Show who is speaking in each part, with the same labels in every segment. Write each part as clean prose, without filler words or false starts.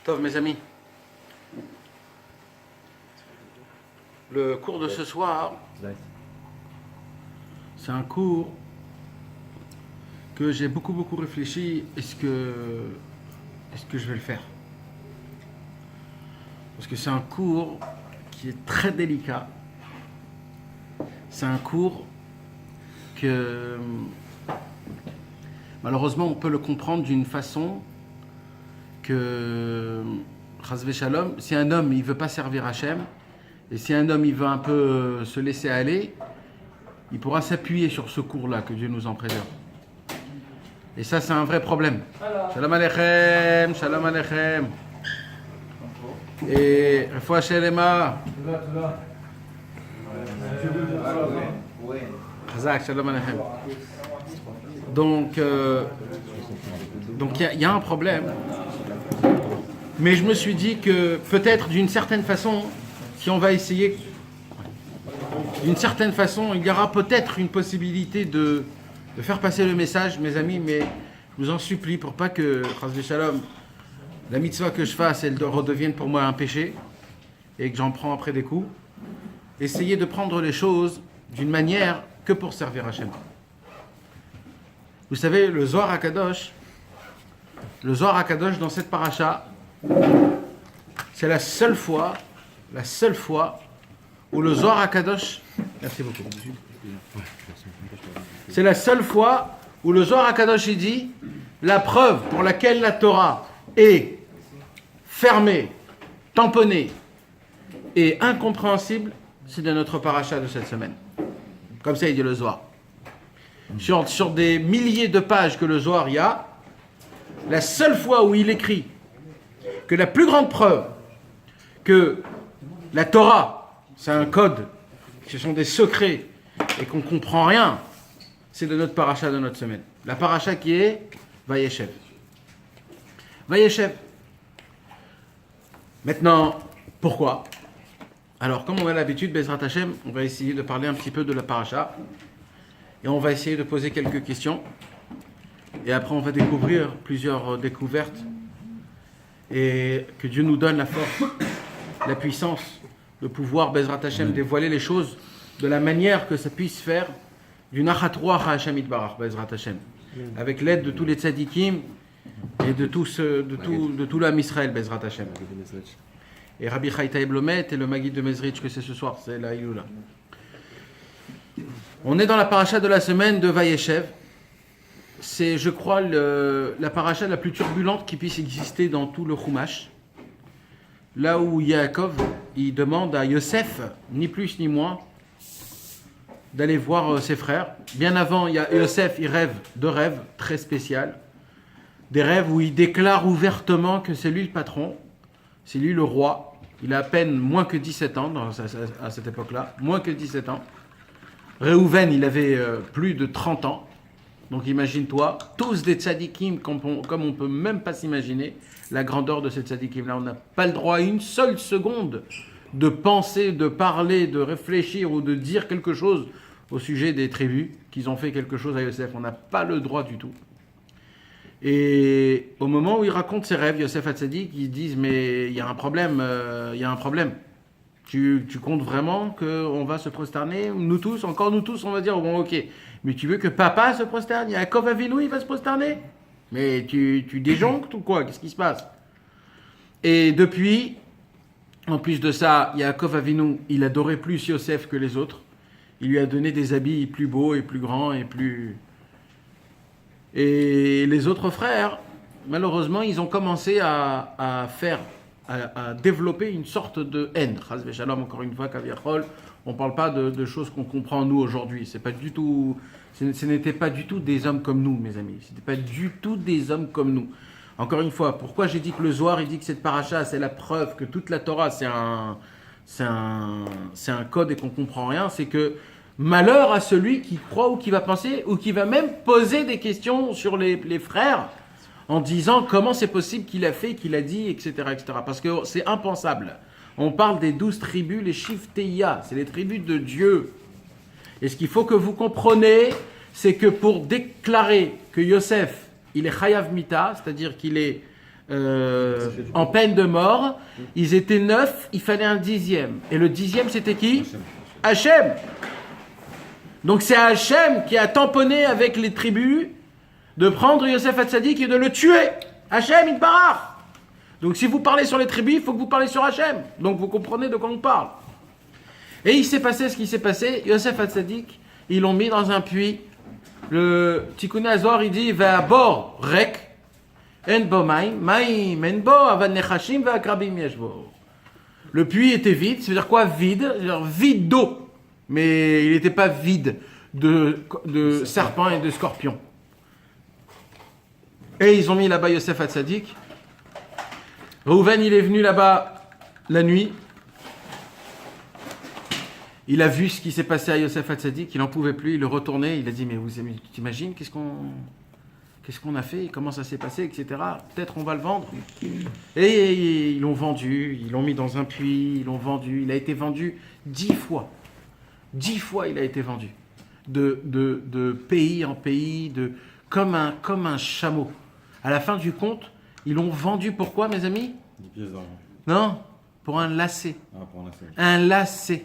Speaker 1: Tov, mes amis, le cours de ce soir, c'est un cours que j'ai beaucoup réfléchi. Est-ce que je vais le faire? Parce que c'est un cours qui est très délicat. C'est un cours que malheureusement on peut le comprendre d'une façon que, Chasvé Shalom, si un homme il veut pas servir Hachem, et si un homme il veut un peu se laisser aller, il pourra s'appuyer sur ce cours-là, que Dieu nous en préserve. Et ça, c'est un vrai problème. Shalom Aleichem, Shalom Aleichem. Et Refoua Shelema. Chazak, Shalom Aleichem. Donc, il y a un problème. Mais je me suis dit que peut-être d'une certaine façon, si on va essayer, d'une certaine façon, il y aura peut-être une possibilité de faire passer le message, mes amis, mais je vous en supplie pour pas que, Chasvé Shalom, la mitzvah que je fasse, elle redevienne pour moi un péché et que j'en prends après des coups. Essayez de prendre les choses d'une manière que pour servir Hachem. Vous savez, le Zohar HaKadosh dans cette paracha, c'est la seule fois où le Zohar HaKadosh, merci beaucoup. C'est la seule fois où le Zohar HaKadosh il dit la preuve pour laquelle la Torah est fermée, tamponnée et incompréhensible, c'est de notre paracha de cette semaine. Comme ça, il dit le Zohar. Sur des milliers de pages que le Zohar y a, la seule fois où il écrit que la plus grande preuve que la Torah, c'est un code, ce sont des secrets et qu'on ne comprend rien, c'est de notre paracha de notre semaine. La paracha qui est Vayeshev. Vayeshev. Maintenant, pourquoi? Alors, comme on a l'habitude, Bezrat Hashem, on va essayer de parler un petit peu de la paracha et on va essayer de poser quelques questions. Et après, on va découvrir plusieurs découvertes et que Dieu nous donne la force, la puissance de pouvoir, Bezrat Hashem, dévoiler les choses de la manière que ça puisse faire d'une achatrouach à Hashem Itbarach, Bezrat Hashem, avec l'aide de tous les tzadikim et de tout l'âme Israël, Bezrat Hashem. Et Rabbi Chaïtaï Blomet et le Maguid de Mezrich, que c'est ce soir, c'est la Iloula. On est dans la paracha de la semaine de Vayeshev. C'est, je crois, la paracha la plus turbulente qui puisse exister dans tout le Chumash. Là où Yaakov, il demande à Yosef, ni plus ni moins, d'aller voir ses frères. Bien avant, Yosef, il rêve de rêves très spéciaux. Des rêves où il déclare ouvertement que c'est lui le patron, c'est lui le roi. Il a à peine moins que 17 ans à cette époque-là, moins que 17 ans. Réhouven, il avait plus de 30 ans. Donc imagine-toi, tous des tzadikim comme on peut même pas s'imaginer la grandeur de ces tzadikim-là. On n'a pas le droit à une seule seconde de penser, de parler, de réfléchir ou de dire quelque chose au sujet des tribus qu'ils ont fait quelque chose à Yosef. On n'a pas le droit du tout. Et au moment où il raconte ses rêves, Yosef Hatzadik, ils disent mais il y a un problème, Tu comptes vraiment qu'on va se prosterner? Nous tous, on va dire bon ok. Mais tu veux que papa se prosterne? Yaakov Avinu, il va se prosterner? Mais tu déjonctes ou quoi? Qu'est-ce qui se passe? Et depuis, en plus de ça, Yaakov Avinu, il adorait plus Yosef que les autres. Il lui a donné des habits plus beaux et plus grands et plus... Et les autres frères, malheureusement, ils ont commencé à développer une sorte de haine. Chas v'shalom, encore une fois, Kaviachol, on ne parle pas de choses qu'on comprend nous aujourd'hui. Ce n'était pas du tout des hommes comme nous, mes amis. Ce n'était pas du tout des hommes comme nous. Encore une fois, pourquoi j'ai dit que le Zohar, il dit que cette paracha, c'est la preuve que toute la Torah, c'est un code et qu'on ne comprend rien, c'est que malheur à celui qui croit ou qui va penser ou qui va même poser des questions sur les frères en disant comment c'est possible qu'il a fait, qu'il a dit, etc., etc. Parce que c'est impensable. On parle des 12 tribus, les Shifteia, c'est les tribus de Dieu. Et ce qu'il faut que vous compreniez, c'est que pour déclarer que Yosef il est chayav mita, c'est-à-dire qu'il est en peine de mort. Ils étaient 9, il fallait un 10e. Et le 10e, c'était qui? Hachem. Donc c'est Hachem qui a tamponné avec les tribus de prendre Yosef Hatzadik et de le tuer. Hachem, il barre. Donc si vous parlez sur les tribus, il faut que vous parlez sur Hachem. Donc vous comprenez de quoi on parle. Et il s'est passé ce qui s'est passé. Yosef Hatzadik, ils l'ont mis dans un puits. Le Tikkun Azor, il dit va à bord rek en bo maim en bo avad nechashim va akrabim yeshbo. Le puits était vide. Ça veut dire quoi vide? C'est-à-dire vide d'eau, mais il n'était pas vide de serpents et de scorpions. Et ils ont mis là-bas Yosef Hatzadik. Reuven, il est venu là-bas la nuit. Il a vu ce qui s'est passé à Yosef Hatzadik, il n'en pouvait plus, il est retourné, il a dit mais vous t'imagines qu'est-ce qu'on a fait, comment ça s'est passé, etc. Peut-être on va le vendre. Et ils l'ont vendu, ils l'ont mis dans un puits, ils l'ont vendu, il a été vendu 10 fois. 10 fois il a été vendu. De pays en pays, comme un chameau. À la fin du compte, ils l'ont vendu pourquoi mes amis?
Speaker 2: 10 pièces d'argent.
Speaker 1: Non, pour un lacet.
Speaker 2: Ah, pour un lacet.
Speaker 1: Un lacet.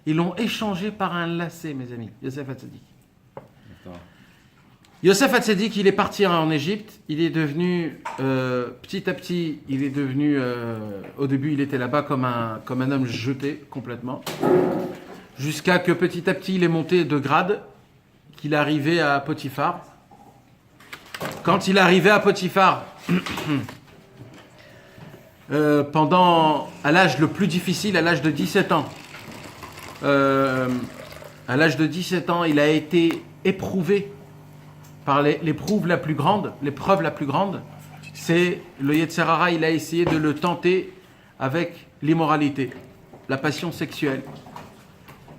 Speaker 1: Ils l'ont échangé par un lacet, mes amis. Yosef Hatzadik. Yosef Hatzadik, il est parti en Égypte. Il est devenu, petit à petit, il est devenu, au début, il était là-bas comme un homme jeté complètement. Jusqu'à que petit à petit, il est monté de grade, qu'il est arrivé à Potiphar. Quand il est arrivé à Potiphar, à l'âge le plus difficile, à l'âge de 17 ans, à l'âge de 17 ans, il a été éprouvé par l'épreuve la plus grande. L'épreuve la plus grande, c'est le Yetzer Hara. Il a essayé de le tenter avec l'immoralité, la passion sexuelle.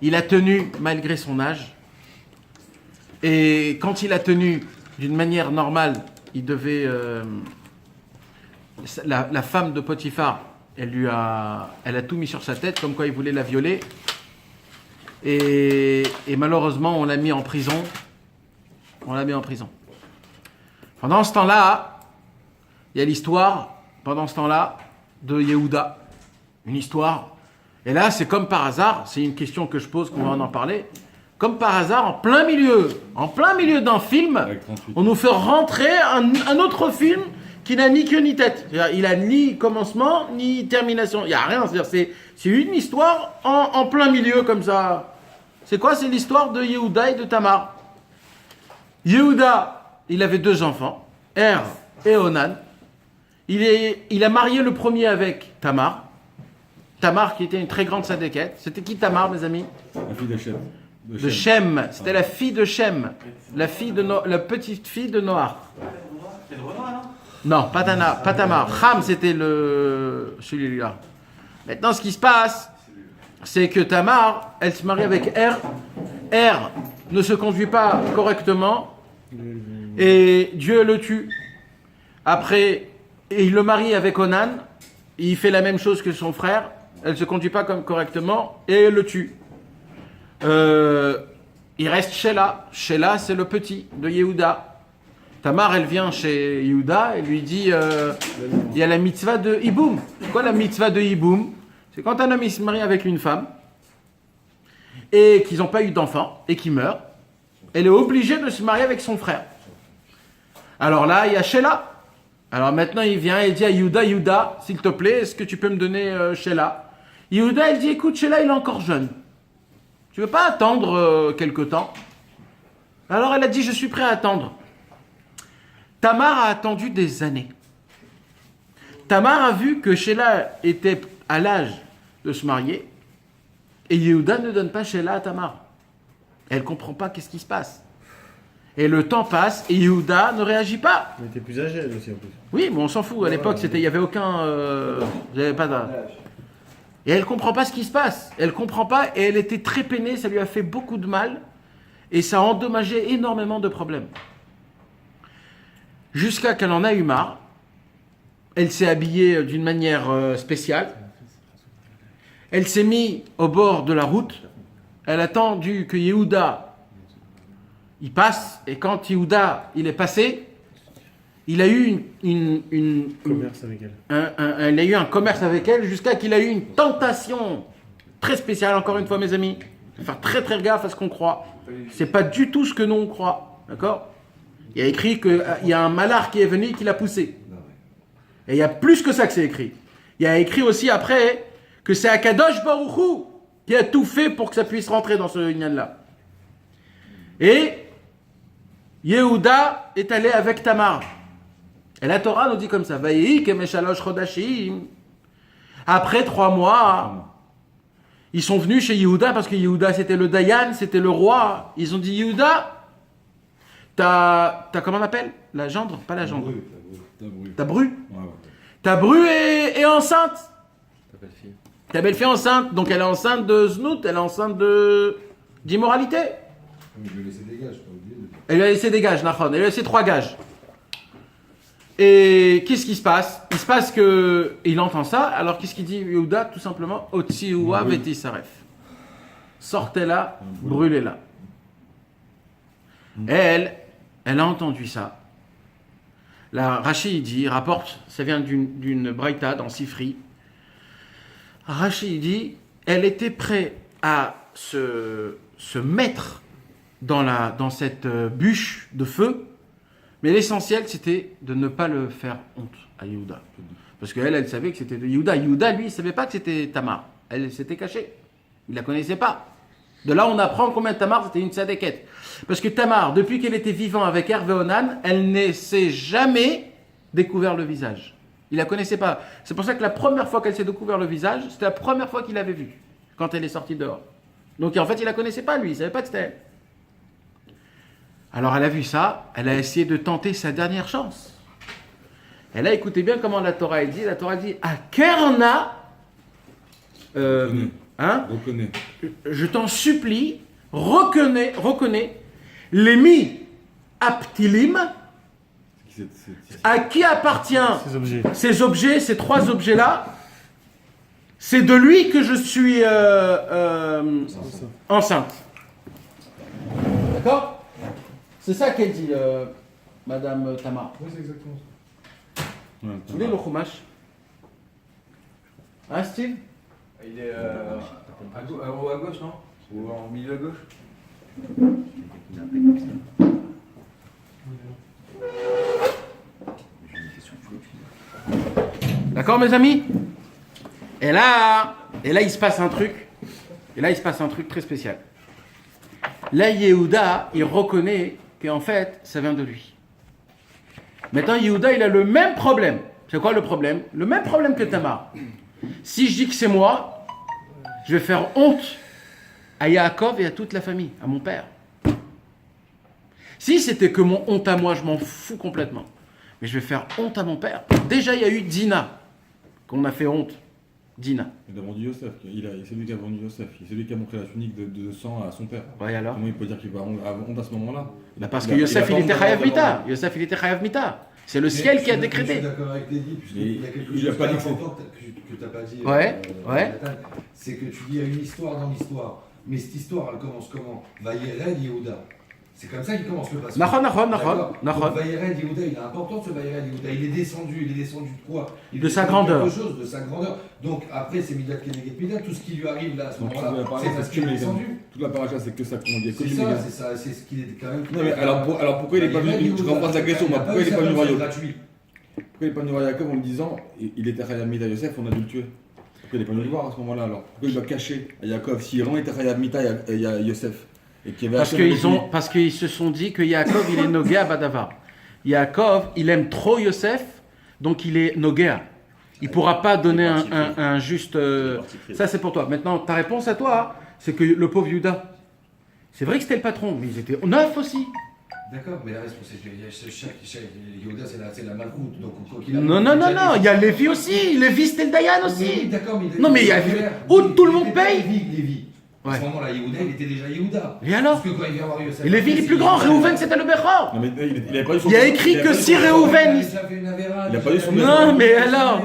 Speaker 1: Il a tenu malgré son âge. Et quand il a tenu d'une manière normale, il devait... la femme de Potiphar, elle a tout mis sur sa tête, comme quoi il voulait la violer. Et malheureusement, on l'a mis en prison. Pendant ce temps-là, il y a l'histoire, pendant ce temps-là, de Yehuda. Une histoire. Et là, c'est comme par hasard, c'est une question que je pose, qu'on va en parler. Comme par hasard, en plein milieu d'un film, on nous fait rentrer un autre film qui n'a ni queue ni tête. Il a ni commencement, ni termination. Il n'y a rien. C'est une histoire en plein milieu comme ça. C'est quoi? C'est l'histoire de Yehuda et de Tamar. Yehuda, il avait 2 enfants, Er et Onan. Il a marié le premier avec Tamar. Tamar qui était une très grande sadéquette. C'était qui Tamar, mes amis?
Speaker 2: La fille de Shem.
Speaker 1: De Shem. C'était la fille de Shem. La petite fille de Noach.
Speaker 3: C'est de Renoir,
Speaker 1: Non, pas Tamar. Ham, c'était celui-là. Maintenant, ce qui se passe, c'est que Tamar, elle se marie avec Er. Er ne se conduit pas correctement et Dieu le tue. Après, il le marie avec Onan. Il fait la même chose que son frère. Elle ne se conduit pas correctement et elle le tue. Il reste Sheila. Sheila, c'est le petit de Yehuda. Tamar, elle vient chez Yehuda et lui dit il y a la mitzvah de Hiboum. C'est quoi la mitzvah de Hiboum? C'est quand un homme il se marie avec une femme et qu'ils n'ont pas eu d'enfant et qu'il meurt, elle est obligée de se marier avec son frère. Alors là, il y a Sheila. Alors maintenant, il vient et dit à Yehuda, s'il te plaît, est-ce que tu peux me donner Sheila? Yehuda, il dit, écoute, Sheila, il est encore jeune. Tu veux pas attendre quelque temps? Alors elle a dit, je suis prêt à attendre. Tamar a attendu des années. Tamar a vu que Sheila était à l'âge de se marier et Yehuda ne donne pas Sheila à Tamar. Elle ne comprend pas qu'est-ce qui se passe. Et le temps passe et Yehuda ne réagit pas.
Speaker 4: Elle était plus âgée elle aussi en plus.
Speaker 1: Oui, mais on s'en fout. À l'époque, il n'y avait aucun... j'avais pas Et elle ne comprend pas ce qui se passe. Elle ne comprend pas et elle était très peinée. Ça lui a fait beaucoup de mal et ça a endommagé énormément de problèmes. Jusqu'à qu'elle en a eu marre. Elle s'est habillée d'une manière spéciale. Elle s'est mise au bord de la route. Elle a attendu que Yehuda il passe. Et quand Yehuda il est passé, il a eu
Speaker 2: Commerce avec elle.
Speaker 1: il a eu un commerce avec elle jusqu'à qu'il a eu une tentation très spéciale, encore une fois mes amis. Il faut faire très très gaffe à ce qu'on croit. C'est pas du tout ce que nous on croit. D'accord? Il y a écrit qu'il y a un malard qui est venu et qui l'a poussé. Et il y a plus que ça que c'est écrit. Il y a écrit aussi après que c'est Akadosh Baruch Hu qui a tout fait pour que ça puisse rentrer dans ce union-là. Et Yehuda est allé avec Tamar. Et la Torah nous dit comme ça. Vayehi kemeshalosh chodashim. Après 3 mois, ils sont venus chez Yehuda parce que Yehuda c'était le Dayan, c'était le roi. Ils ont dit Yehuda, t'as comment on appelle? La gendre? Pas la gendre. Ta bru. Ta bru est enceinte. Ta belle-fille enceinte. Donc elle est enceinte de znout, elle est enceinte d'immoralité.
Speaker 4: Je vais laisser des gages, pas oublier.
Speaker 1: Elle lui a laissé des gages, Nachon. Elle lui a laissé 3 gages. Et qu'est-ce qui se passe? Il se passe que il entend ça. Alors qu'est-ce qu'il dit Yehuda? Tout simplement, Otziua vetisaref. Sortez-la, brûlez-la. Elle a entendu ça. La Rashi dit, rapporte, ça vient d'une braïta dans Sifri. Rashi dit, elle était prête à se mettre dans cette bûche de feu, mais l'essentiel c'était de ne pas le faire honte à Yehuda. Parce qu'elle, elle savait que c'était de Yehuda. Yehuda, lui, il ne savait pas que c'était Tamar. Elle s'était cachée. Il ne la connaissait pas. De là, on apprend combien Tamar c'était une tzadékette. Parce que Tamar, depuis qu'elle était vivante avec Hervé Onan, elle ne s'est jamais découvert le visage. Il ne la connaissait pas. C'est pour ça que la première fois qu'elle s'est découvert le visage, c'était la première fois qu'il l'avait vue, quand elle est sortie dehors. Donc en fait, il ne la connaissait pas, lui. Il ne savait pas que c'était elle. Alors elle a vu ça, elle a essayé de tenter sa dernière chance. Elle a écouté bien comment la Torah dit. La Torah dit, Akerna,
Speaker 4: Reconnais.
Speaker 1: je t'en supplie, reconnais les mi aptilim, à qui appartient
Speaker 2: Ces objets.
Speaker 1: ces objets, ces 3 objets-là. C'est de lui que je suis enceinte. D'accord? C'est ça qu'elle dit, Madame Tamar.
Speaker 4: Oui, c'est exactement ça.
Speaker 1: Vous voulez le chumash? Hein, Steve?
Speaker 3: Il est à gauche, non? Ou en milieu à gauche?
Speaker 1: D'accord, mes amis? Et là, il se passe un truc. Et là, il se passe un truc très spécial. Là, Yehuda, il reconnaît qu'en fait, ça vient de lui. Maintenant, Yehuda, il a le même problème. C'est quoi le problème? Le même problème que Tamar. Si je dis que c'est moi, je vais faire honte à Yaakov et à toute la famille, à mon père. Si c'était que mon honte à moi, je m'en fous complètement. Mais je vais faire honte à mon père. Déjà, il y a eu Dina, qu'on a fait honte. Dina.
Speaker 4: Il a vendu Yosef. C'est lui qui a vendu Yosef. C'est lui qui a montré la tunique de sang à son père.
Speaker 1: Ouais, alors?
Speaker 4: Comment il peut dire qu'il va avoir honte à ce moment-là?
Speaker 1: Bah parce que Yosef, il était Chayav Mita. Yosef, il était Chayav Mita. C'est le ciel qui a décrété.
Speaker 4: Je suis d'accord avec Teddy, puisqu'il y a quelque chose que tu n'as pas dit.
Speaker 1: Ouais.
Speaker 4: C'est que tu dis il y a une histoire dans l'histoire. Mais cette histoire, elle commence comment? Vayered Yehuda. C'est comme ça qu'il commence le passage.
Speaker 1: Nahon.
Speaker 4: Vayered Yehuda, il est important ce Vayered Yehuda. Il est descendu de quoi?
Speaker 1: De sa grandeur.
Speaker 4: Quelque chose, de sa grandeur. Donc après, c'est Midat Keneget Midat. Tout ce qui lui arrive là à ce moment-là, c'est parce qu'il est descendu.
Speaker 5: Toute la paracha, c'est que ça qu'on dit.
Speaker 4: C'est ça, c'est ça, c'est ce qu'il est quand même.
Speaker 5: Non, mais alors pourquoi il n'est pas venu? Je comprends ta question, moi. Pourquoi il n'est pas venu voir Yaakov?
Speaker 4: gratuit.
Speaker 5: Pourquoi il n'est pas venu voir Yaakov en me disant il était Chayav Mita Yosef, on a dû le tuer? Pourquoi il n'est pas venu le voir à ce moment-là alors? Pourquoi il doit cacher à Yaakov si vraiment il était Chayav Mita Yosef?
Speaker 1: Parce qu'ils se sont dit que Yaakov, il est Nogéa Badavar. Yaakov, il aime trop Yosef, donc il est Nogéa. Il ne pourra pas donner un juste... Ça, c'est pour toi. Maintenant, ta réponse à toi, c'est que le pauvre Yuda, c'est vrai que c'était le patron, mais ils étaient 9 aussi.
Speaker 4: D'accord, mais la responsabilité, Yehuda, c'est la malchoute.
Speaker 1: Non, il y a Lévi aussi. Lévi, c'était le Dayan aussi.
Speaker 4: D'accord, mais...
Speaker 1: Non, mais il y a... Où tout le monde paye.
Speaker 4: Lévi. À
Speaker 1: Ouais.
Speaker 4: ce moment-là, Yehuda, il était déjà Yehuda.
Speaker 1: Et alors?
Speaker 4: Parce que quand il vient voir Yosef...
Speaker 1: Et Lévi, il est plus grand. Réhouven, c'était le Bechor.
Speaker 5: Non, mais il avait pas eu son.
Speaker 1: Il y a écrit que si Réhouven...
Speaker 5: Il a pas eu son.
Speaker 1: Non, mais alors,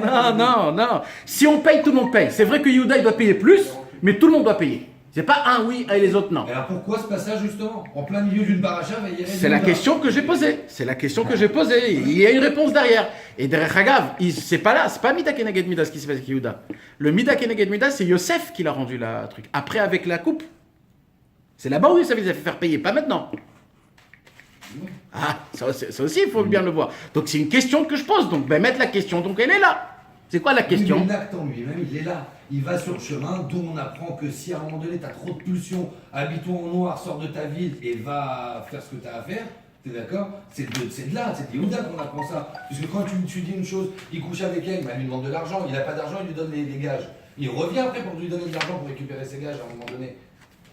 Speaker 1: non. Si on paye, tout le monde paye. C'est vrai que Yehuda, il doit payer plus, mais tout le monde doit payer. C'est pas un oui et les autres non.
Speaker 4: Mais alors pourquoi ce passage justement en plein milieu d'une paracha Vayered
Speaker 1: C'est la
Speaker 4: Yehuda
Speaker 1: question que j'ai posée. C'est la question que j'ai posée. Il y a une réponse derrière. Et derrière Hagav, c'est pas là, c'est pas Mida Keneged Mida ce qui se passe avec Yehuda. Le Mida Keneged Mida, c'est Yosef qui l'a rendu la truc. Après, avec la coupe. C'est là-bas où Yosef les a fait faire payer, pas maintenant. Ah, ça aussi, il faut bien le voir. Donc c'est une question que je pose. Donc, ben, mettre la question, donc elle est là. C'est quoi la question?
Speaker 4: Oui, mais l'acte en lui-même, il est là. Il va sur le chemin, d'où on apprend que si à un moment donné tu as trop de pulsions, habille-toi en noir, sors de ta ville et va faire ce que tu as à faire, t'es d'accord? C'est de là, c'est de Yehuda qu'on apprend ça. Puisque quand tu dis une chose, il couche avec elle, mais elle lui demande de l'argent, il n'a pas d'argent, il lui donne les gages. Il revient après pour lui donner de l'argent pour récupérer ses gages à un moment donné.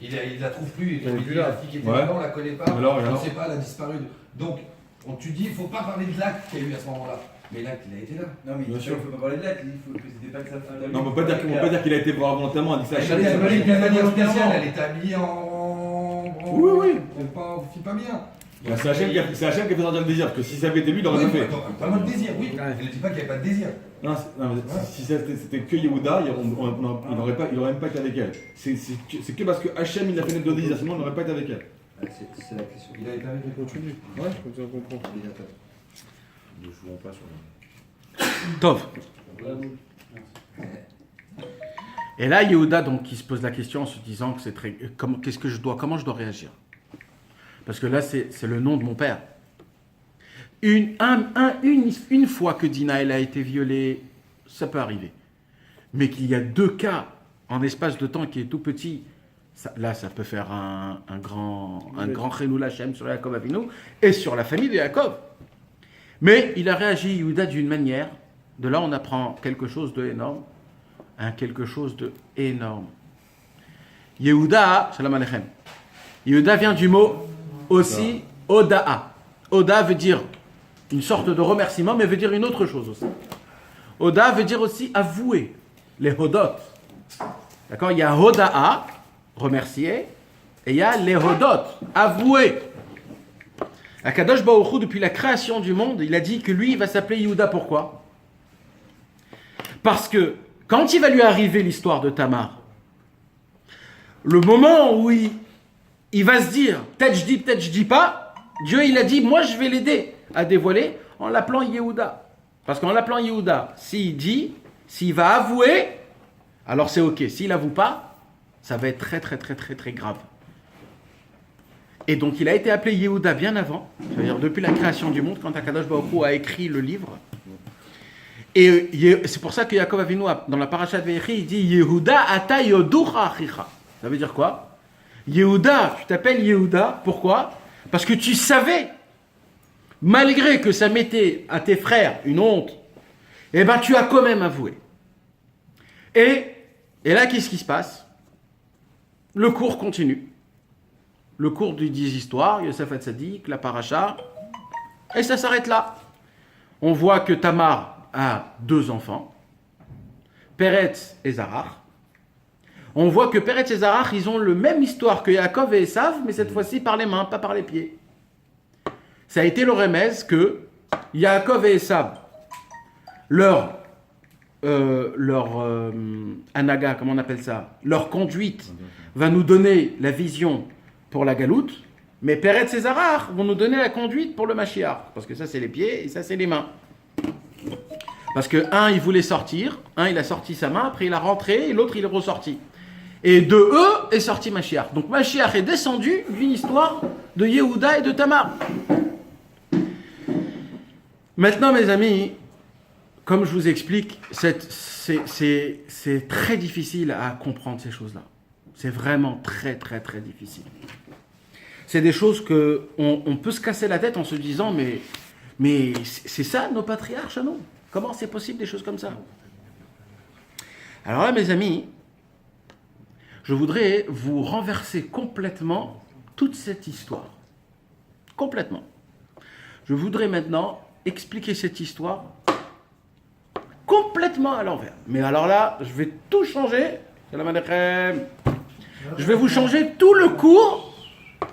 Speaker 4: Il la trouve plus,
Speaker 2: Elle est
Speaker 4: il
Speaker 2: plus
Speaker 4: dit
Speaker 2: là.
Speaker 4: la fille qui était
Speaker 5: Ouais.
Speaker 4: là-bas, on la connaît pas,
Speaker 5: Alors,
Speaker 4: on ne
Speaker 5: alors.
Speaker 4: sait pas, elle a disparu. Donc, tu dis, il ne faut pas parler de l'acte qu'il y a eu à ce moment-là. Mais l'acte, il a été là.
Speaker 3: Non, mais
Speaker 5: Bien sûr.
Speaker 3: il faut pas parler de l'acte, il faut que c'était pas que ça fasse.
Speaker 5: Non, on peut pas dire qu'il a été voir volontairement, on dit ça à
Speaker 4: Elle
Speaker 5: chaque
Speaker 4: était habillée d'une manière spéciale,
Speaker 3: volontairement.
Speaker 4: elle était habillée en.
Speaker 5: Oui, oui.
Speaker 4: On fit pas bien.
Speaker 5: Bah, c'est Hachem qui a fait sortir le désir, parce que si ça avait été lui, il aurait
Speaker 4: Oui,
Speaker 5: pas fait.
Speaker 4: attends, pas mode désir, oui.
Speaker 2: Ouais.
Speaker 4: Elle ne dit pas qu'il n'y avait pas de désir.
Speaker 5: Non, mais si c'était que Yehuda, il n'aurait même pas été avec elle. C'est que parce que Hachem il a fait notre désir, sinon il n'aurait pas été avec elle.
Speaker 3: C'est la question.
Speaker 4: Il a été avec elle.
Speaker 2: Continue.
Speaker 5: Ouais.
Speaker 2: Comme ça, on comprend.
Speaker 6: Ne jouons pas sur le.
Speaker 1: Tov. Et là, Yehuda, donc, qui se pose la question en se disant que c'est très. Comment je dois réagir? Parce que là, c'est le nom de mon père. Une fois que Dina elle a été violée, ça peut arriver. Mais qu'il y a 2 cas en espace de temps qui est tout petit, là, ça peut faire un grand Chenoul Hashem sur Yaakov Avinu et sur la famille de Yaakov. Mais il a réagi, Yehuda, d'une manière. De là, on apprend quelque chose d'énorme. Quelque chose d'énorme. Yehuda, Shalom Aleichem. Yehuda vient du mot aussi Oda'a. Oda veut dire une sorte de remerciement, mais veut dire une autre chose aussi. Oda veut dire aussi avouer. Les Hodot. D'accord? Il y a Oda'a, remercier, et il y a les Hodot, avouer. Akadosh Baruch Hu, depuis la création du monde, il a dit que lui, il va s'appeler Yehuda. Pourquoi? Parce que quand il va lui arriver l'histoire de Tamar, le moment où il va se dire, peut-être je dis pas, Dieu il a dit, moi je vais l'aider à dévoiler en l'appelant Yehuda. Parce qu'en l'appelant Yehuda, s'il dit, s'il va avouer, alors c'est ok. S'il n'avoue pas, ça va être très très très très très grave. Et donc il a été appelé Yehuda bien avant, c'est-à-dire depuis la création du monde, quand Akadosh Baruch Hu a écrit le livre. Et c'est pour ça que Yaakov Avinu, dans la paracha de Vayechi, il dit Yehuda ata yoducha achicha. Ça veut dire quoi? Yehuda, tu t'appelles Yehuda, pourquoi? Parce que tu savais, malgré que ça mettait à tes frères une honte, eh ben tu as quand même avoué. Et là, qu'est-ce qui se passe? Le cours continue. Le cours du 10 histoires, Yosef Hatzadik, la paracha, et ça s'arrête là. On voit que Tamar a 2 enfants, Peretz et Zarach. On voit que Peretz et Zarach, ils ont le même histoire que Yaakov et Esav, mais cette fois-ci par les mains, pas par les pieds. Ça a été le remèze que Yaakov et Esav, leur anaga, comment on appelle ça, leur conduite va nous donner la vision pour la galoute, mais Peretz et Zarach vont nous donner la conduite pour le Mashiach, parce que ça c'est les pieds et ça c'est les mains. Parce que un il voulait sortir, un il a sorti sa main, après il a rentré et l'autre il est ressorti. Et de eux est sorti Mashiach. Donc Mashiach est descendu d'une histoire de Yehuda et de Tamar. Maintenant mes amis, comme je vous explique, c'est très difficile à comprendre ces choses-là. C'est vraiment très très très difficile. C'est des choses que on peut se casser la tête en se disant mais c'est ça nos patriarches à nous. Comment c'est possible des choses comme ça? Alors là, mes amis, je voudrais vous renverser complètement toute cette histoire. Complètement. Je voudrais maintenant expliquer cette histoire complètement à l'envers. Mais alors là, je vais tout changer. Salam alaikum. Je vais vous changer tout le cours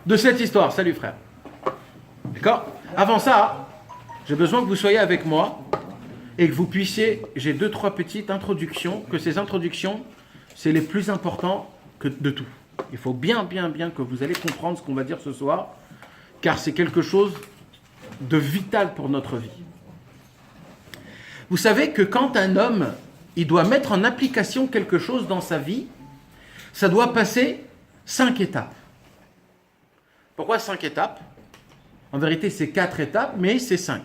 Speaker 1: de cette histoire. Salut frère. D'accord? Avant ça, j'ai besoin que vous soyez avec moi et que vous puissiez, j'ai 2-3 petites introductions, que ces introductions, c'est les plus importants de tout. Il faut bien que vous allez comprendre ce qu'on va dire ce soir, car c'est quelque chose de vital pour notre vie. Vous savez que quand un homme, il doit mettre en application quelque chose dans sa vie, ça doit passer 5 étapes. Pourquoi 5 étapes? En vérité, c'est 4 étapes, mais c'est 5.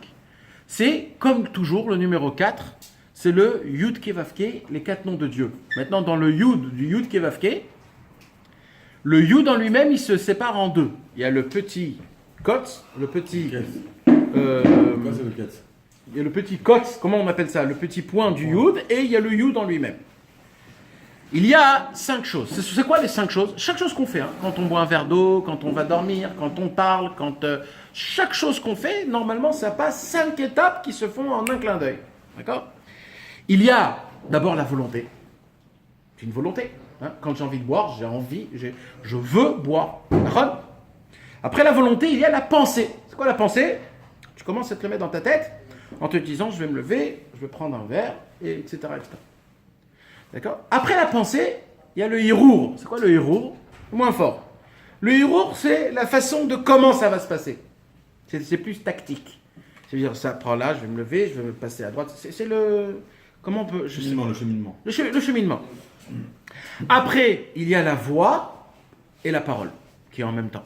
Speaker 1: C'est, comme toujours, le numéro 4, c'est le Yud Kevavke, les 4 noms de Dieu. Maintenant, dans le Yud du Yud Kevavke, le Yud en lui-même, il se sépare en deux. Il y a le petit Kotz, le petit...
Speaker 5: Quoi, c'est le 4?
Speaker 1: Il y a le petit Kotz, comment on appelle ça? Le petit point du Yud, et il y a le Yud en lui-même. Il y a 5 choses. C'est quoi les 5 choses? Chaque chose qu'on fait, hein, quand on boit un verre d'eau, quand on va dormir, quand on parle, chaque chose qu'on fait, normalement, ça passe 5 étapes qui se font en un clin d'œil. D'accord? Il y a d'abord la volonté. C'est une volonté. Hein. Quand j'ai envie de boire, je veux boire. D'accord? Après la volonté, il y a la pensée. C'est quoi la pensée? Tu commences à te le mettre dans ta tête en te disant, je vais me lever, je vais prendre un verre, etc., etc. D'accord? Après la pensée, il y a le hirour. C'est quoi le hirour? Moins fort. Le hirour, c'est la façon de comment ça va se passer. C'est plus tactique. C'est-à-dire, ça prend là, je vais me lever, je vais me passer à droite. C'est le... Comment on peut...
Speaker 5: Le cheminement.
Speaker 1: Le cheminement. Après, il y a la voix et la parole, qui est en même temps.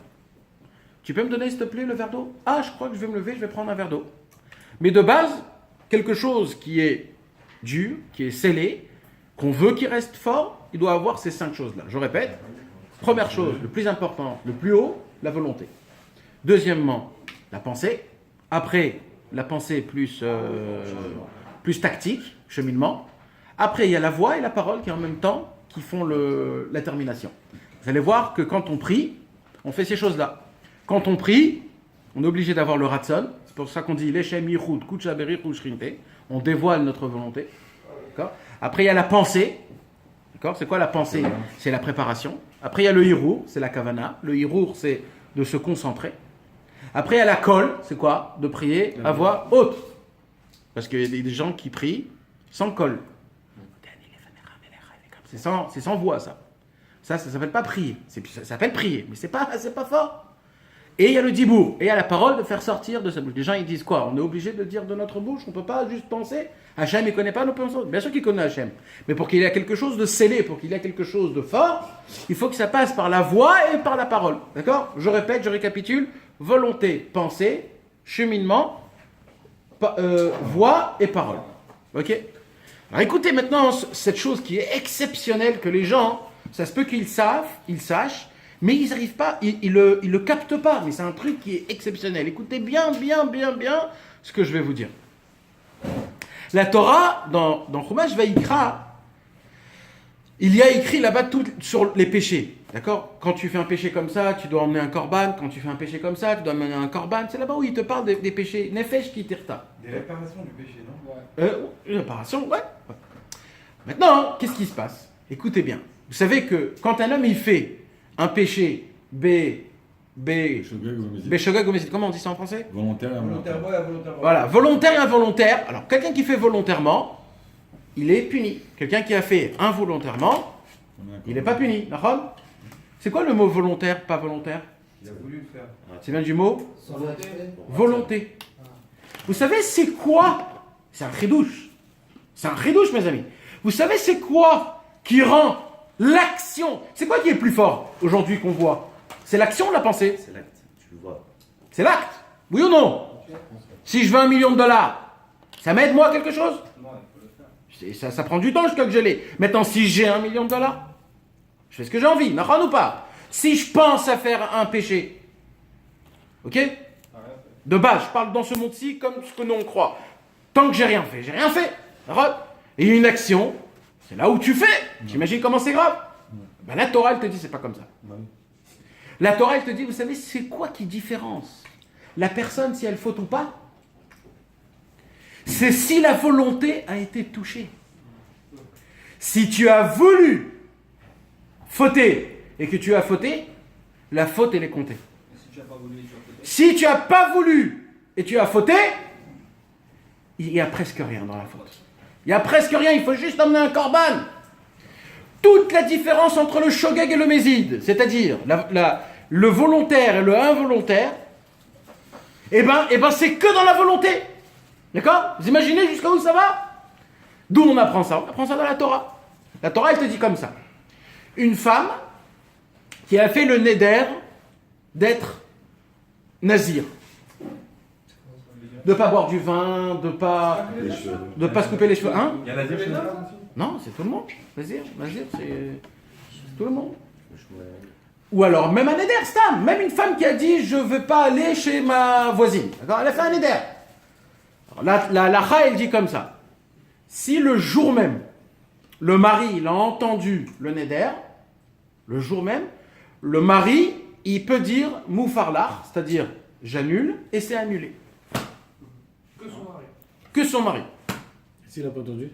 Speaker 1: Tu peux me donner, s'il te plaît, le verre d'eau? Ah, je crois que je vais me lever, je vais prendre un verre d'eau. Mais de base, quelque chose qui est dur, qui est scellé, qu'on veut qu'il reste fort, il doit avoir ces 5 choses-là. Je répète, première chose, le plus important, le plus haut, la volonté. Deuxièmement, la pensée. Après, la pensée plus tactique, cheminement. Après, il y a la voix et la parole qui en même temps qui font la termination. Vous allez voir que quand on prie, on fait ces choses-là. Quand on prie, on est obligé d'avoir le ratson. C'est pour ça qu'on dit Leshem Yichud Kucha Berich Ushrinte. On dévoile notre volonté. D'accord? Après, il y a la pensée. D'accord? C'est quoi la pensée? C'est la préparation. Après, il y a le hirour, c'est la kavana. Le hirour, c'est de se concentrer. Après, il y a la kol, c'est quoi? De prier à voix haute. Parce qu'il y a des gens qui prient sans kol. C'est sans voix, ça. Ça s'appelle pas prier. Ça s'appelle prier, mais c'est pas fort. Et il y a le dibour, et il y a la parole de faire sortir de sa bouche. Les gens, ils disent quoi? On est obligé de dire de notre bouche, on ne peut pas juste penser. Hachem, il ne connaît pas nos pensées. Bien sûr qu'il connaît Hachem. Mais pour qu'il y ait quelque chose de scellé, pour qu'il y ait quelque chose de fort, il faut que ça passe par la voix et par la parole. D'accord? Je répète, je récapitule. Volonté, pensée, cheminement, voix et parole. Ok? Alors écoutez maintenant cette chose qui est exceptionnelle que les gens, ça se peut qu'ils sachent, mais ils n'arrivent pas, ils le captent pas. Mais c'est un truc qui est exceptionnel. Écoutez bien ce que je vais vous dire. La Torah, dans Chumash Vayikra, il y a écrit là-bas tout sur les péchés. D'accord? Quand tu fais un péché comme ça, tu dois emmener un korban. Quand tu fais un péché comme ça, tu dois emmener un korban. C'est là-bas où il te parle des péchés. Nefesh ki tirta.
Speaker 3: Des réparations du péché, non?
Speaker 1: Une réparation, ouais. Maintenant, qu'est-ce qui se passe? Écoutez bien. Vous savez que quand un homme il fait un péché, comment on dit ça en français?
Speaker 5: Volontaire et involontaire.
Speaker 1: Voilà, volontaire et involontaire. Alors, quelqu'un qui fait volontairement, il est puni. Quelqu'un qui a fait involontairement, il n'est pas puni. D'accord? C'est quoi le mot volontaire, pas volontaire?
Speaker 3: Il a voulu le faire.
Speaker 1: C'est bien du mot volonté. Vous savez, c'est quoi? C'est un chidouche. C'est un chidouche, mes amis. Vous savez, c'est quoi qui rend l'action? C'est quoi qui est plus fort aujourd'hui qu'on voit? C'est l'action ou la pensée?
Speaker 6: C'est l'acte, tu le vois.
Speaker 1: C'est l'acte. Oui ou non? Si je veux $1 million, ça m'aide moi quelque chose?
Speaker 3: Non, il faut le faire.
Speaker 1: Ça prend du temps jusqu'à que je l'ai. Maintenant, si j'ai $1 million, je fais ce que j'ai envie, d'accord ou pas? Si je pense à faire un péché, ok? De base, je parle dans ce monde-ci comme ce que nous on croit. Tant que j'ai rien fait, d'accord? Et une action, c'est là où tu fais. T'imagines comment c'est grave? Ben, la Torah, elle te dit, c'est pas comme ça. La Torah, elle te dit, vous savez, c'est quoi qui différence la personne si elle faute ou pas? C'est si la volonté a été touchée. Si tu as voulu fauter et que tu as fauté, la faute, elle est comptée. Si tu n'as pas voulu et tu as fauté, il n'y a presque rien dans la faute. Il n'y a presque rien, il faut juste emmener un korban. toute la différence entre le shogeg et le mézid, c'est-à-dire le volontaire et le involontaire, eh ben c'est que dans la volonté. D'accord? Vous imaginez jusqu'à où ça va? D'où on apprend ça? On apprend ça dans la Torah. La Torah, elle te dit comme ça. Une femme qui a fait le neder d'être nazir. De ne pas boire du vin, de pas se couper les cheveux. Hein?
Speaker 3: Il y en a des chez nous.
Speaker 1: Non, c'est tout le monde. Nazir, c'est tout le monde. Ou alors, même un neder, Stam. Même une femme qui a dit, je ne veux pas aller chez ma voisine. D'accord? Elle a fait un neder. La lacha, elle dit comme ça. Si le jour même, le mari, il a entendu le neder, le jour même, le mari, il peut dire moufarlar, c'est-à-dire j'annule, et c'est annulé.
Speaker 2: Que son mari.
Speaker 1: Que son mari.
Speaker 2: S'il n'a pas entendu.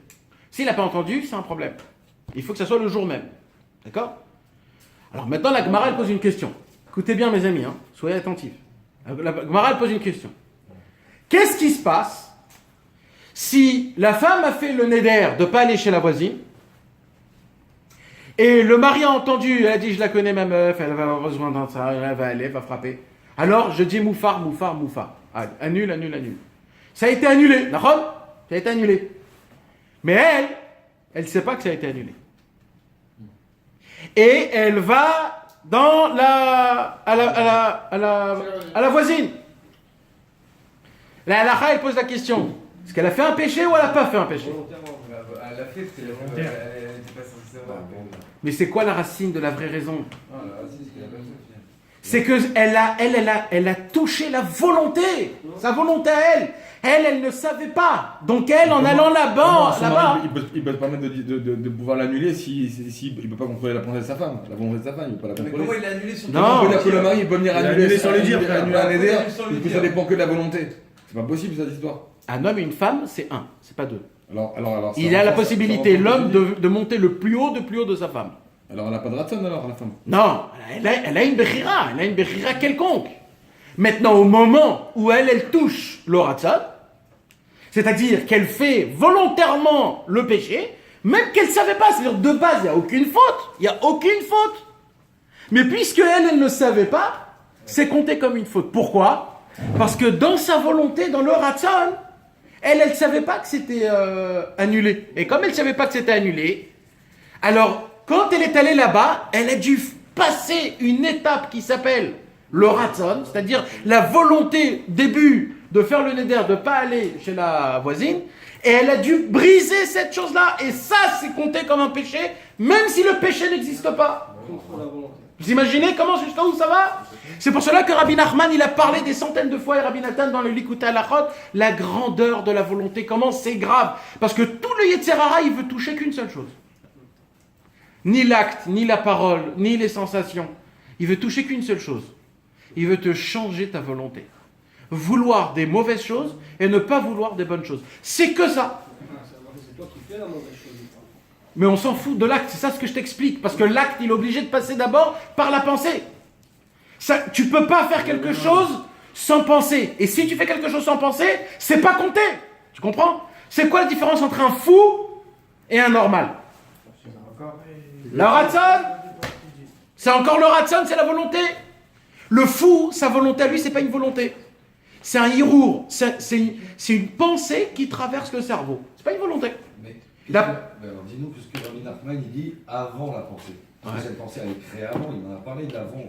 Speaker 1: S'il n'a pas entendu, c'est un problème. Il faut que ça soit le jour même. D'accord? Alors maintenant, la Gemara, elle pose une question. Écoutez bien, mes amis, hein, soyez attentifs. La Gemara, elle pose une question. Qu'est-ce qui se passe si la femme a fait le neder de ne pas aller chez la voisine, et le mari a entendu, elle a dit, je la connais ma meuf, elle va avoir besoin d'un ça, elle va aller, elle va frapper. Alors, je dis moufar. Ah, annule. Ça a été annulé, d'accord? Ça a été annulé. Mais elle ne sait pas que ça a été annulé. Et elle va à la voisine. La halakha, elle pose la question. Est-ce qu'elle a fait un péché ou elle n'a pas fait un péché?
Speaker 3: Elle l'a fait parce qu'elle était pas censée savoir.
Speaker 1: Mais c'est quoi la racine de la vraie raison?
Speaker 3: Ah, là, si, c'est la même chose.
Speaker 1: C'est qu'elle a touché la volonté. Sa volonté à elle. Elle ne savait pas. Donc elle, en allant là-bas...
Speaker 5: Il peut se permettre de pouvoir l'annuler s'il ne peut pas contrôler la pensée de sa femme. La volonté de sa femme, il ne peut pas la
Speaker 3: Mais
Speaker 5: contrôler.
Speaker 3: comment il l'a annulé sur
Speaker 1: Non.
Speaker 5: On peut dire que le mari il peut venir annuler
Speaker 2: sans le dire.
Speaker 5: annuler un neder,
Speaker 3: Sans le
Speaker 5: et que
Speaker 3: dire.
Speaker 5: ça dépend que de la volonté. C'est pas possible cette histoire.
Speaker 1: Un homme et une femme, c'est un, c'est pas deux.
Speaker 5: Alors,
Speaker 1: Il a la possibilité, l'homme, de monter le plus haut de sa femme.
Speaker 5: Alors elle n'a pas de ratson alors, la femme.
Speaker 1: Non, elle a une bechira quelconque. Maintenant, au moment où elle touche le ratzon, c'est-à-dire qu'elle fait volontairement le péché, même qu'elle ne savait pas, c'est-à-dire de base, il n'y a aucune faute. Mais puisque elle ne savait pas, c'est compté comme une faute. Pourquoi? Parce que dans sa volonté, dans le ratzon, elle ne savait pas que c'était annulé. Et comme elle ne savait pas que c'était annulé, alors quand elle est allée là-bas, elle a dû passer une étape qui s'appelle le ratzon, c'est-à-dire la volonté début de faire le neder, de ne pas aller chez la voisine, et elle a dû briser cette chose-là, et ça c'est compté comme un péché, même si le péché n'existe pas. Vous imaginez jusqu'à où ça va? C'est pour cela que Rabbi Nachman, il a parlé des centaines de fois, et Rabbi Nathan dans le Likutei Halachot, la grandeur de la volonté, comment c'est grave. Parce que tout le Yetzer Hara, il veut toucher qu'une seule chose. Ni l'acte, ni la parole, ni les sensations. Il veut toucher qu'une seule chose. Il veut te changer ta volonté. Vouloir des mauvaises choses et ne pas vouloir des bonnes choses. C'est que ça.
Speaker 2: C'est toi qui fais la mauvaise chose.
Speaker 1: Mais on s'en fout de l'acte, c'est ça ce que je t'explique. Parce que l'acte, il est obligé de passer d'abord par la pensée. Tu ne peux pas faire quelque chose sans penser. Et si tu fais quelque chose sans penser, c'est pas compté. Tu comprends? C'est quoi la différence entre un fou et un normal? La ratzon, c'est encore le ratzon, c'est la volonté. Le fou, sa volonté à lui, c'est pas une volonté. C'est un hirour. C'est une pensée qui traverse le cerveau. C'est pas une volonté.
Speaker 4: Mais
Speaker 1: La-
Speaker 4: alors dis-nous, puisque Rabbi Nachman il dit avant la pensée. Parce que cette pensée elle est créée avant, il m'en a parlé d'avant,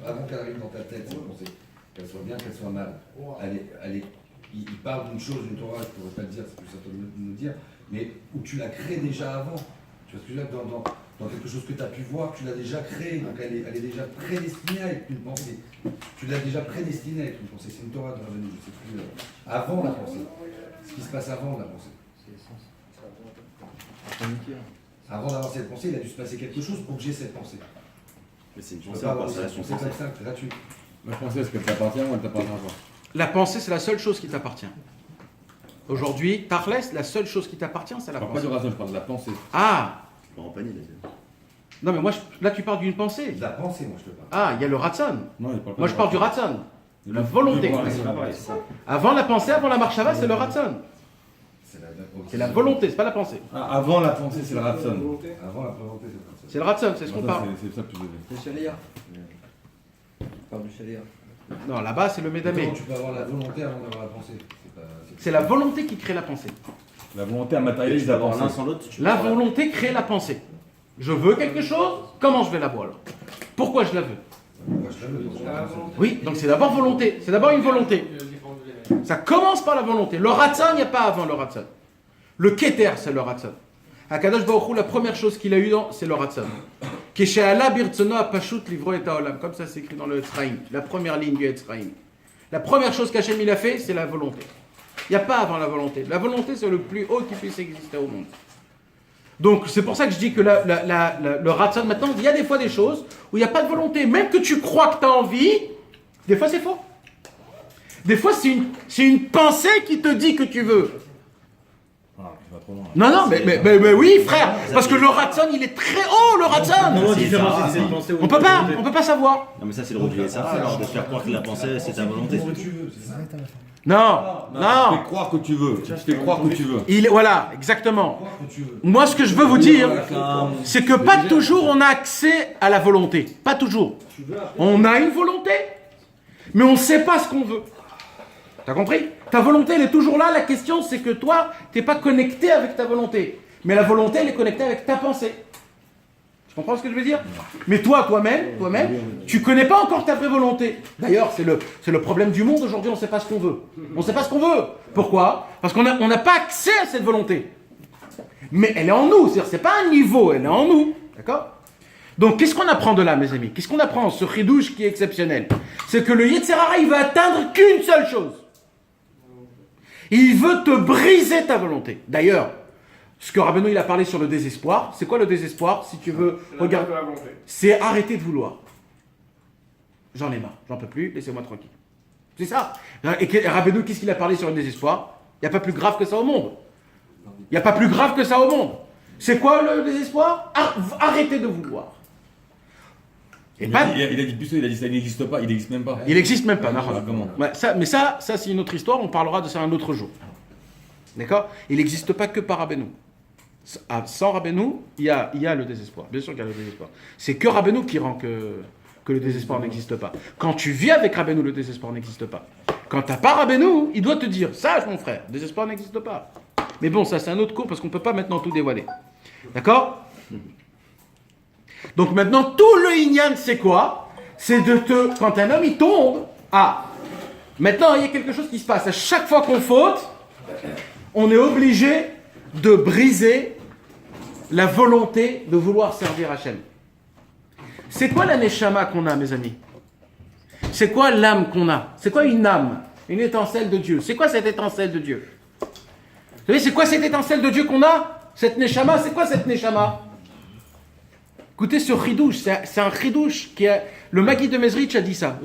Speaker 4: avant qu'elle arrive dans ta tête, cette pensée. Qu'elle soit bien, qu'elle soit mal. Il parle d'une chose, d'une Torah, je ne pourrais pas le dire, c'est plus à toi de nous dire, mais où tu l'as créée déjà avant. Tu vois ce que je veux dire, dans quelque chose que tu as pu voir, tu l'as déjà créée, donc elle est déjà prédestinée à être une pensée. Tu l'as déjà prédestinée à être une pensée. C'est une Torah de Rabbeinu, je sais plus. Avant la pensée. Ce qui se passe avant la pensée. Avant d'avoir cette pensée, il a dû se passer quelque chose pour que j'ai cette pensée.
Speaker 6: Mais c'est une
Speaker 4: Je peux
Speaker 6: pensée
Speaker 4: pas
Speaker 6: en
Speaker 4: avoir
Speaker 6: passant à
Speaker 4: cette
Speaker 6: son
Speaker 4: pensée
Speaker 6: pensée.
Speaker 4: comme ça, gratuit.
Speaker 5: La pensée, est-ce qu'elle t'appartient ou elle t'appartient pas?
Speaker 1: La pensée, c'est la seule chose qui t'appartient. Aujourd'hui, Tarles, la seule chose qui t'appartient, c'est la
Speaker 5: Je parle pas
Speaker 1: pensée.
Speaker 5: du ratson, je parle de la pensée.
Speaker 1: Ah,
Speaker 6: Tu pars en panier, là.
Speaker 1: non mais moi, là tu parles d'une pensée.
Speaker 4: De la pensée, moi je te parle.
Speaker 1: Ah, il y a le ratzon.
Speaker 5: Non, il parle pas
Speaker 1: Moi je parle du ratzon. La volonté.
Speaker 5: Ouais,
Speaker 6: C'est pas pareil, c'est ça.
Speaker 1: Avant la pensée, avant la marshava, c'est le ratzon. C'est la volonté, c'est pas la pensée.
Speaker 5: Ah, avant la pensée, c'est le ratson.
Speaker 4: Avant la volonté,
Speaker 1: C'est le ratson, c'est ce qu'on parle.
Speaker 5: C'est ça que tu veux dire.
Speaker 6: C'est Shalia. Tu parles du Shalia.
Speaker 1: Non, là-bas, c'est le médamé.
Speaker 4: Comment tu peux avoir la volonté avant d'avoir la pensée?
Speaker 1: C'est la volonté qui crée la pensée.
Speaker 5: La volonté à matérialiser
Speaker 6: D'avoir
Speaker 5: d'abord
Speaker 6: l'un sans l'autre. tu peux
Speaker 1: La
Speaker 6: pas-
Speaker 1: volonté crée la pensée. Je veux quelque chose, comment je vais l'avoir alors? Pourquoi je la veux? Oui, donc c'est d'abord volonté. C'est d'abord une volonté. Ça commence par la volonté. Le ratson, il n'y a pas avant le ratson. Le keter, c'est le ratson. Akadosh Baruch Hu, la première chose qu'il a eu, c'est le ratson. Keshe'ala birtsono apashut livro et haolam. Comme ça c'est écrit dans le Etzraïm. La première ligne du Etzraïm. La première chose qu'Hachem il a fait, c'est la volonté. Il n'y a pas avant la volonté. La volonté, c'est le plus haut qui puisse exister au monde. Donc, c'est pour ça que je dis que le ratson, maintenant, il y a des fois des choses où il n'y a pas de volonté. Même que tu crois que tu as envie, des fois c'est faux. Des fois, c'est une pensée qui te dit que tu veux.
Speaker 5: Ah, tu vas trop loin.
Speaker 1: Non, mais oui, frère. Parce que le ratson, il est très haut, le ratson.
Speaker 2: Comment différencier cette pensée
Speaker 1: On peut pas savoir.
Speaker 6: Non, mais ça, c'est le rôle du Yetzirah, alors de faire croire que la pensée, c'est ta volonté.
Speaker 1: Non.
Speaker 5: Tu fais croire que tu veux. Tu fais croire que tu veux.
Speaker 1: Voilà, exactement. Moi, ce que je veux vous dire, c'est que pas toujours on a accès à la volonté. Pas toujours. On a une volonté, mais on ne sait pas ce qu'on veut. T'as compris? Ta volonté, elle est toujours là. La question, c'est que toi, tu n'es pas connecté avec ta volonté. Mais la volonté, elle est connectée avec ta pensée. Tu comprends ce que je veux dire? Mais toi-même, tu connais pas encore ta vraie volonté. D'ailleurs, c'est le problème du monde aujourd'hui, on ne sait pas ce qu'on veut. On ne sait pas ce qu'on veut. Pourquoi? Parce qu'on n'a pas accès à cette volonté. Mais elle est en nous, c'est-à-dire c'est pas un niveau, elle est en nous. D'accord? Donc, qu'est-ce qu'on apprend de là, mes amis? Qu'est-ce qu'on apprend, ce chidouche qui est exceptionnel? C'est que le Yetzirah, il va atteindre qu'une seule chose. Il veut te briser ta volonté. D'ailleurs, ce que Rabbeinu il a parlé sur le désespoir, c'est quoi le désespoir? Si tu veux, regarde, c'est arrêter de vouloir. J'en ai marre, j'en peux plus, laissez-moi tranquille. C'est ça. Et Rabbeinu, qu'est-ce qu'il a parlé sur le désespoir? Il n'y a pas plus grave que ça au monde. Il n'y a pas plus grave que ça au monde. C'est quoi le désespoir? Arrêter de vouloir. Et
Speaker 5: Il a dit plus tôt, il a dit ça n'existe pas, il n'existe même pas.
Speaker 1: Il n'existe même pas.
Speaker 5: Voilà, comment?
Speaker 1: Ouais, mais ça c'est une autre histoire, on parlera de ça un autre jour. D'accord? Il n'existe pas que par Rabbeinu. Sans Rabbeinu, il y a le désespoir. Bien sûr qu'il y a le désespoir. C'est que Rabbeinu qui rend que le désespoir n'existe pas. Quand tu vis avec Rabbeinu, le désespoir n'existe pas. Quand tu n'as pas Rabbeinu, il doit te dire, sache mon frère, le désespoir n'existe pas. Mais bon, ça c'est un autre cours parce qu'on ne peut pas maintenant tout dévoiler. D'accord? Donc maintenant, tout le Inyan, c'est quoi? C'est quand un homme il tombe, maintenant il y a quelque chose qui se passe. À chaque fois qu'on faute, on est obligé de briser la volonté de vouloir servir Hachem. C'est quoi la neshama qu'on a, mes amis? C'est quoi l'âme qu'on a? C'est quoi une âme? Une étincelle de Dieu. C'est quoi cette étincelle de Dieu? Vous savez, c'est quoi cette étincelle de Dieu qu'on a? Cette neshama, c'est quoi cette neshama? Écoutez ce chidouche, c'est un chidouche qui a... Le Maguide de Mezrich a dit ça.